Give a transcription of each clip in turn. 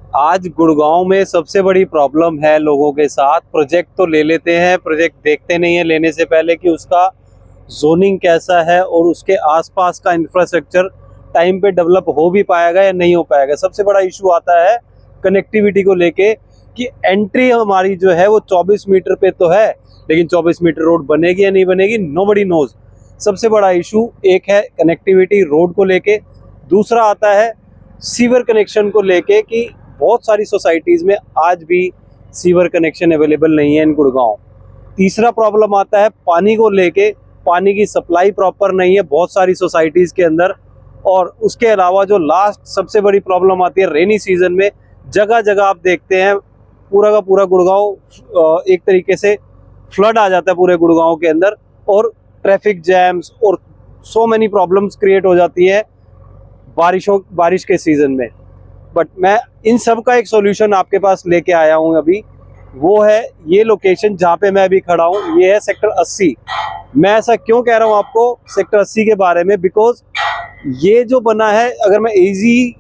आज गुड़गांव में सबसे बड़ी प्रॉब्लम है लोगों के साथ, प्रोजेक्ट तो ले लेते हैं, प्रोजेक्ट देखते नहीं है लेने से पहले कि उसका जोनिंग कैसा है और उसके आसपास का इंफ्रास्ट्रक्चर टाइम पे डेवलप हो भी पाएगा या नहीं हो पाएगा। सबसे बड़ा इशू आता है कनेक्टिविटी को लेके कि एंट्री हमारी जो है वो 24 मीटर पे तो है, लेकिन 24 मीटर रोड बनेगी या नहीं बनेगी, नोबडी नोज। सबसे बड़ा इशू एक है कनेक्टिविटी रोड को लेके, दूसरा आता है सीवर कनेक्शन को लेके कि बहुत सारी सोसाइटीज़ में आज भी सीवर कनेक्शन अवेलेबल नहीं है इन गुड़गांव। तीसरा प्रॉब्लम आता है पानी को लेके, पानी की सप्लाई प्रॉपर नहीं है बहुत सारी सोसाइटीज़ के अंदर। और उसके अलावा जो लास्ट सबसे बड़ी प्रॉब्लम आती है रेनी सीजन में, जगह जगह आप देखते हैं पूरा का पूरा गुड़गांव एक तरीके से फ्लड आ जाता है पूरे गुड़गांव के अंदर, और ट्रैफिक जैम्स और सो मैनी प्रॉब्लम्स क्रिएट हो जाती है बारिश के सीज़न में। बट मैं इन सब का एक सॉल्यूशन आपके पास लेके आया हूँ अभी। वो है ये लोकेशन जहाँ पे मैं अभी खड़ा हूँ, ये है सेक्टर 80। मैं ऐसा क्यों कह रहा हूँ आपको सेक्टर 80 के बारे में, बिकॉज ये जो बना है, अगर मैं इजी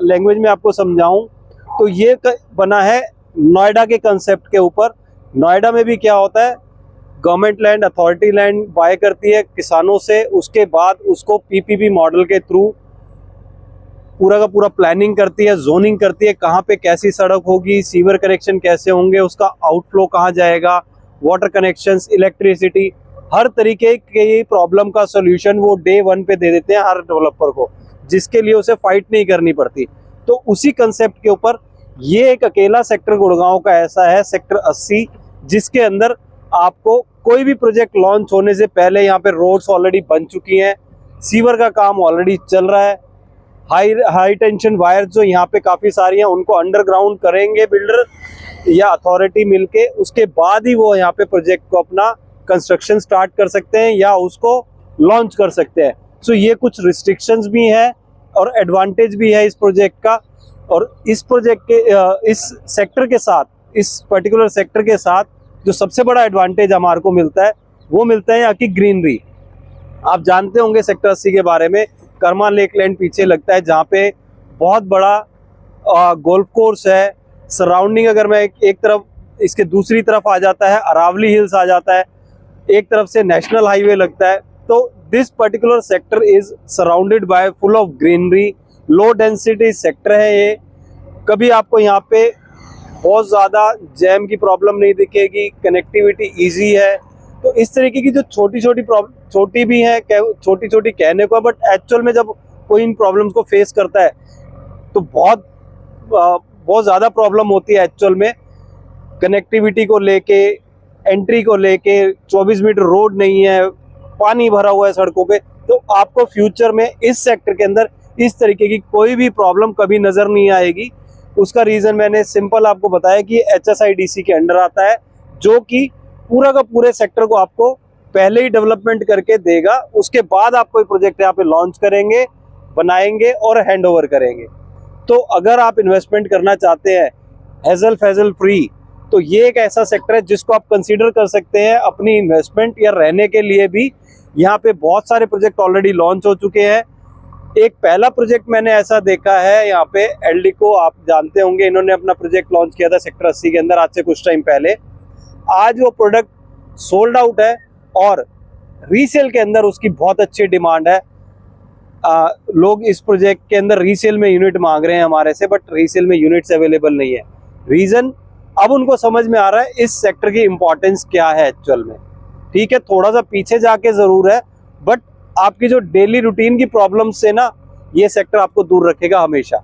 लैंग्वेज में आपको समझाऊं तो ये बना है नोएडा के कंसेप्ट के ऊपर। नोएडा में भी क्या होता है, government land, authority land buy करती है किसानों से, उसके बाद उसको पीपीपी मॉडल के थ्रू पूरा का पूरा प्लानिंग करती है, जोनिंग करती है, कहाँ पे कैसी सड़क होगी, सीवर कनेक्शन कैसे होंगे, उसका आउटफ्लो कहाँ जाएगा, वाटर कनेक्शंस, इलेक्ट्रिसिटी, हर तरीके की प्रॉब्लम का सॉल्यूशन वो डे 1 पे दे देते हैं हर डेवलपर को, जिसके लिए उसे फाइट नहीं करनी पड़ती। तो उसी कंसेप्ट के ऊपर ये एक अकेला सेक्टर गुड़गांव का ऐसा है, सेक्टर 80, जिसके अंदर आपको कोई भी प्रोजेक्ट लॉन्च होने से पहले यहाँ पे रोड्स ऑलरेडी बन चुकी हैं, सीवर का काम ऑलरेडी चल रहा है, हाई टेंशन वायर जो यहाँ पे काफ़ी सारी हैं उनको अंडरग्राउंड करेंगे बिल्डर या अथॉरिटी मिलके, उसके बाद ही वो यहाँ पे प्रोजेक्ट को अपना कंस्ट्रक्शन स्टार्ट कर सकते हैं या उसको लॉन्च कर सकते हैं। सो ये कुछ रिस्ट्रिक्शंस भी हैं और एडवांटेज भी है इस प्रोजेक्ट का। और इस प्रोजेक्ट के इस सेक्टर के साथ, इस पर्टिकुलर सेक्टर के साथ जो सबसे बड़ा एडवांटेज हमारे को मिलता है वो मिलता है यहाँ की ग्रीनरी। आप जानते होंगे सेक्टर 80 के बारे में, कर्मा लेक लैंड पीछे लगता है जहाँ पे बहुत बड़ा गोल्फ कोर्स है। सराउंडिंग अगर मैं एक तरफ, इसके दूसरी तरफ आ जाता है अरावली हिल्स आ जाता है, एक तरफ से नेशनल हाईवे लगता है। तो this particular sector is surrounded by full of greenery, low density sector है ये। कभी आपको यहाँ पे बहुत ज़्यादा जैम की प्रॉब्लम नहीं दिखेगी, कनेक्टिविटी ईजी है। तो इस तरीके की जो छोटी छोटी प्रॉब्लम, छोटी भी है, छोटी छोटी कहने को, बट एक्चुअल में जब कोई इन प्रॉब्लम्स को फेस करता है तो बहुत ज़्यादा प्रॉब्लम होती है एक्चुअल में। कनेक्टिविटी को लेके, एंट्री को लेके, 24 मीटर रोड नहीं है, पानी भरा हुआ है सड़कों पे, तो आपको फ्यूचर में इस सेक्टर के अंदर इस तरीके की कोई भी प्रॉब्लम कभी नज़र नहीं आएगी। उसका रीज़न मैंने सिंपल आपको बताया कि HSIDC के अंडर आता है, जो कि पूरा का पूरे सेक्टर को आपको पहले ही डेवलपमेंट करके देगा, उसके बाद आप कोई प्रोजेक्ट यहाँ पे लॉन्च करेंगे, बनाएंगे और हैंड ओवर करेंगे। तो अगर आप इन्वेस्टमेंट करना चाहते हैं हेजल फेजल फ्री, तो ये एक ऐसा सेक्टर है जिसको आप कंसीडर कर सकते हैं अपनी इन्वेस्टमेंट या रहने के लिए भी। यहाँ पे बहुत सारे प्रोजेक्ट ऑलरेडी लॉन्च हो चुके हैं। एक पहला प्रोजेक्ट मैंने ऐसा देखा है यहाँ पे, एल्डिको, आप जानते होंगे, इन्होंने अपना प्रोजेक्ट लॉन्च किया था सेक्टर 80 के अंदर आज से कुछ टाइम पहले। आज वो प्रोडक्ट सोल्ड आउट है और रीसेल के अंदर उसकी बहुत अच्छी डिमांड है। लोग इस प्रोजेक्ट के अंदर रीसेल में यूनिट मांग रहे हैं हमारे से, बट रीसेल में यूनिट्स अवेलेबल नहीं है। रीज़न अब उनको समझ में आ रहा है इस सेक्टर की इंपॉर्टेंस क्या है एक्चुअल में। ठीक है, थोड़ा सा पीछे जाके ज़रूर है, बट आपकी जो डेली रूटीन की प्रॉब्लम से ना ये सेक्टर आपको दूर रखेगा हमेशा।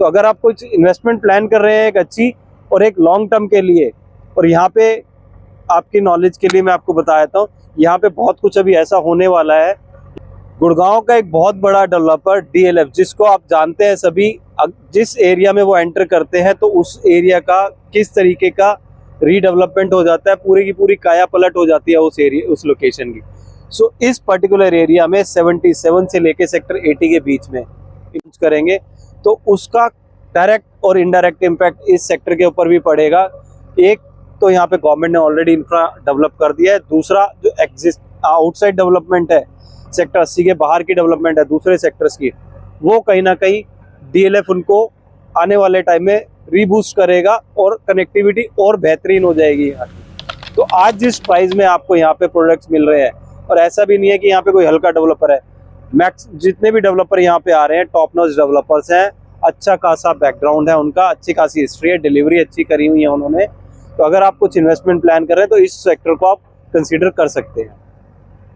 तो अगर आप कुछ इन्वेस्टमेंट प्लान कर रहे हैं एक अच्छी और एक लॉन्ग टर्म के लिए, और यहाँ पे आपकी नॉलेज के लिए मैं आपको बता देता हूँ, यहाँ पे बहुत कुछ अभी ऐसा होने वाला है। गुड़गांव का एक बहुत बड़ा डेवलपर DLF, जिसको आप जानते हैं सभी, जिस एरिया में वो एंटर करते हैं तो उस एरिया का किस तरीके का रीडेवलपमेंट हो जाता है, पूरी की पूरी काया पलट हो जाती है उस एरिया, उस लोकेशन की। सो इस पर्टिकुलर एरिया में 77 से लेके सेक्टर 80 के बीच में यूज करेंगे, तो उसका डायरेक्ट और इनडायरेक्ट इम्पैक्ट इस सेक्टर के ऊपर भी पड़ेगा। एक तो यहाँ पे गवर्नमेंट ने ऑलरेडी इंफ्रा डेवलप कर दिया है, दूसरा जो एग्जिस्ट आउटसाइड डेवलपमेंट है, सेक्टर 80 के बाहर की डेवलपमेंट है दूसरे सेक्टर्स की, वो कहीं ना कहीं DLF उनको आने वाले टाइम में रीबूस्ट करेगा और कनेक्टिविटी और बेहतरीन हो जाएगी यहाँ की। तो आज जिस प्राइस में आपको यहाँ पे प्रोडक्ट्स मिल रहे हैं, और ऐसा भी नहीं है कि यहाँ पे कोई हल्का डेवलपर है, मैक्स जितने भी डेवलपर यहाँ पे आ रहे हैं टॉप नॉच डेवलपर्स हैं, अच्छा खासा बैकग्राउंड है उनका, अच्छी खासी हिस्ट्री है, डिलीवरी अच्छी करी हुई है उन्होंने। तो अगर आप कुछ इन्वेस्टमेंट प्लान कर रहे हैं तो इस सेक्टर को आप कंसीडर कर सकते हैं।